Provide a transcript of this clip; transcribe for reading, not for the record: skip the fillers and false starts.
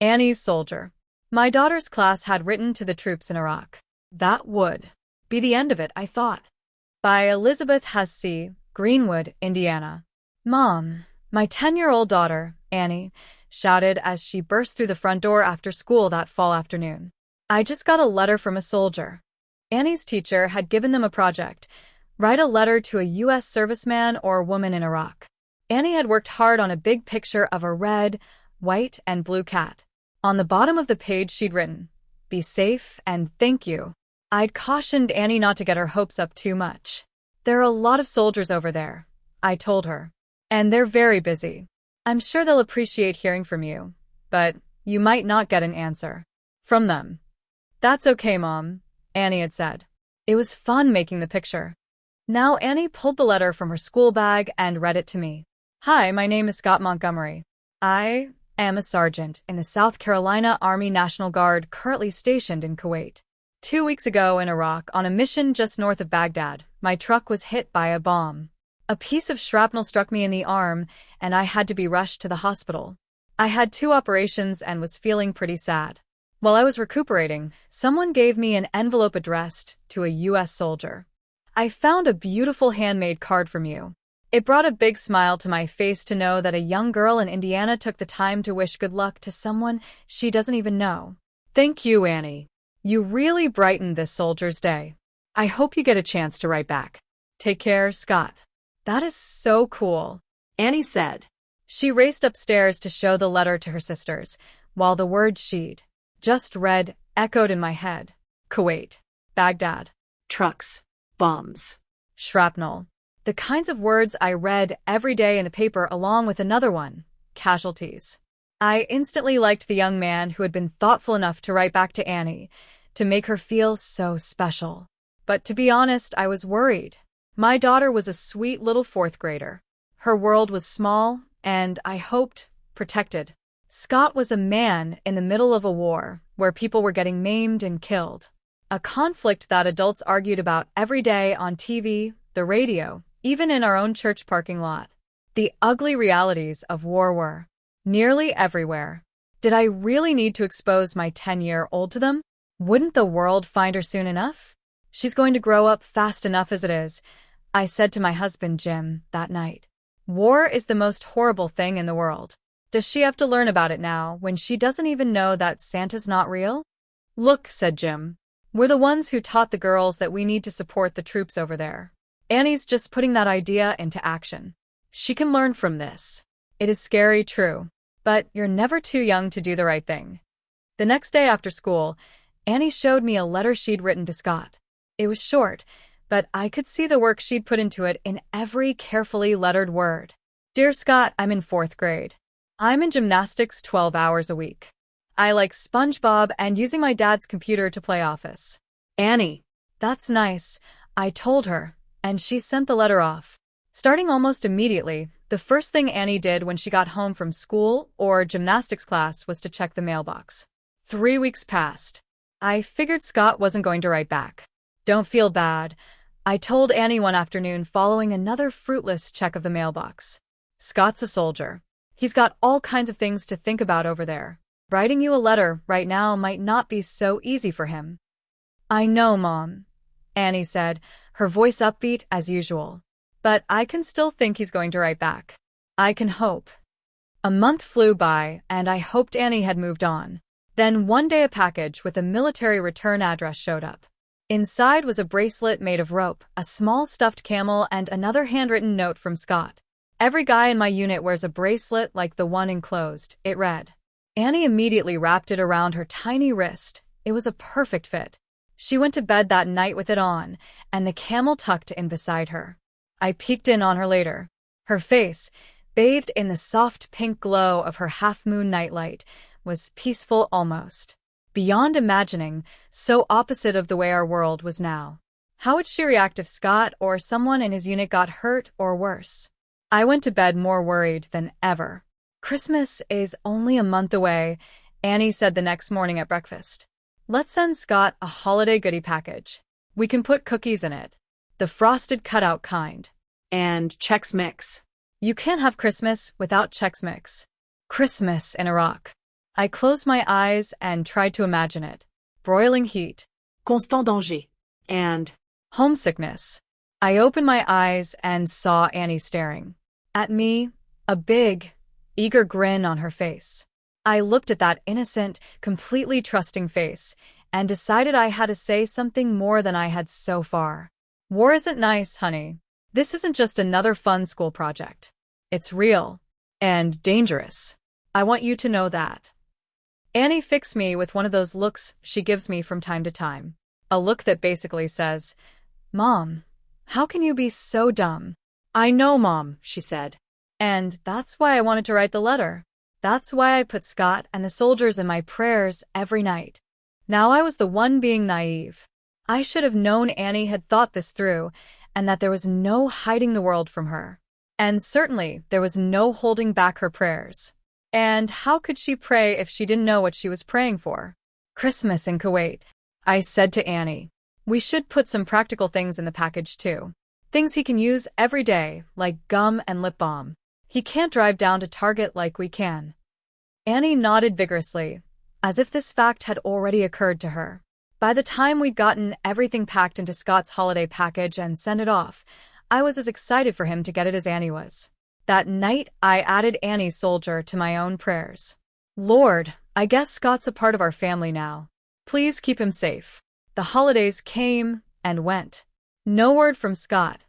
Annie's soldier. My daughter's class had written to the troops in Iraq. That would be the end of it, I thought. By Elizabeth Hesse, Greenwood, Indiana. Mom, my 10-year-old daughter, Annie, shouted as she burst through the front door after school that fall afternoon. I just got a letter from a soldier. Annie's teacher had given them a project: write a letter to a U.S. serviceman or woman in Iraq. Annie had worked hard on a big picture of a red, white, and blue cat. On the bottom of the page she'd written, "Be safe and thank you." I'd cautioned Annie not to get her hopes up too much. There are a lot of soldiers over there, I told her. And they're very busy. I'm sure they'll appreciate hearing from you, but you might not get an answer from them. That's okay, Mom, Annie had said. It was fun making the picture. Now Annie pulled the letter from her school bag and read it to me. Hi, my name is Scott Montgomery. I am a sergeant in the South Carolina Army National Guard currently stationed in Kuwait. 2 weeks ago in Iraq, on a mission just north of Baghdad, my truck was hit by a bomb. A piece of shrapnel struck me in the arm, and I had to be rushed to the hospital. I had 2 operations and was feeling pretty sad. While I was recuperating, someone gave me an envelope addressed to a U.S. soldier. I found a beautiful handmade card from you. It brought a big smile to my face to know that a young girl in Indiana took the time to wish good luck to someone she doesn't even know. Thank you, Annie. You really brightened this soldier's day. I hope you get a chance to write back. Take care, Scott. That is so cool, Annie said. She raced upstairs to show the letter to her sisters, while the words she'd just read echoed in my head. Kuwait, Baghdad, trucks, bombs, shrapnel. The kinds of words I read every day in the paper, along with another one, casualties. I instantly liked the young man who had been thoughtful enough to write back to Annie, to make her feel so special. But to be honest, I was worried. My daughter was a sweet little 4th grader. Her world was small, and I hoped, protected. Scott was a man in the middle of a war where people were getting maimed and killed. A conflict that adults argued about every day on TV, the radio, even in our own church parking lot. The ugly realities of war were nearly everywhere. Did I really need to expose my 10-year-old to them? Wouldn't the world find her soon enough? She's going to grow up fast enough as it is, I said to my husband Jim that night. War is the most horrible thing in the world. Does she have to learn about it now when she doesn't even know that Santa's not real? Look, said Jim. We're the ones who taught the girls that we need to support the troops over there. Annie's just putting that idea into action. She can learn from this. It is scary, true. But you're never too young to do the right thing. The next day after school, Annie showed me a letter she'd written to Scott. It was short, but I could see the work she'd put into it in every carefully lettered word. Dear Scott, I'm in 4th grade. I'm in gymnastics 12 hours a week. I like SpongeBob and using my dad's computer to play Office. Annie. That's nice, I told her, and she sent the letter off. Starting almost immediately, the first thing Annie did when she got home from school or gymnastics class was to check the mailbox. 3 weeks passed. I figured Scott wasn't going to write back. Don't feel bad, I told Annie one afternoon following another fruitless check of the mailbox. Scott's a soldier. He's got all kinds of things to think about over there. Writing you a letter right now might not be so easy for him. I know, Mom, Annie said, her voice upbeat as usual. But I can still think he's going to write back. I can hope. A month flew by, and I hoped Annie had moved on. Then one day a package with a military return address showed up. Inside was a bracelet made of rope, a small stuffed camel, and another handwritten note from Scott. Every guy in my unit wears a bracelet like the one enclosed, it read. Annie immediately wrapped it around her tiny wrist. It was a perfect fit. She went to bed that night with it on, and the camel tucked in beside her. I peeked in on her later. Her face, bathed in the soft pink glow of her half-moon nightlight, was peaceful almost. Beyond imagining, so opposite of the way our world was now. How would she react if Scott or someone in his unit got hurt or worse? I went to bed more worried than ever. Christmas is only a month away, Annie said the next morning at breakfast. Let's send Scott a holiday goodie package. We can put cookies in it. The frosted cutout kind. And Chex Mix. You can't have Christmas without Chex Mix. Christmas in Iraq. I closed my eyes and tried to imagine it. Broiling heat. Constant danger. And Homesickness. I opened my eyes and saw Annie staring at me, a big, eager grin on her face. I looked at that innocent, completely trusting face and decided I had to say something more than I had so far. War isn't nice, honey. This isn't just another fun school project. It's real and dangerous. I want you to know that. Annie fixed me with one of those looks she gives me from time to time. A look that basically says, "Mom, how can you be so dumb?" "I know, Mom," she said. And that's why I wanted to write the letter. That's why I put Scott and the soldiers in my prayers every night. Now I was the one being naive. I should have known Annie had thought this through and that there was no hiding the world from her. And certainly there was no holding back her prayers. And how could she pray if she didn't know what she was praying for? Christmas in Kuwait. I said to Annie, we should put some practical things in the package too. Things he can use every day, like gum and lip balm. He can't drive down to Target like we can. Annie nodded vigorously, as if this fact had already occurred to her. By the time we'd gotten everything packed into Scott's holiday package and sent it off, I was as excited for him to get it as Annie was. That night, I added Annie's soldier to my own prayers. Lord, I guess Scott's a part of our family now. Please keep him safe. The holidays came and went. No word from Scott.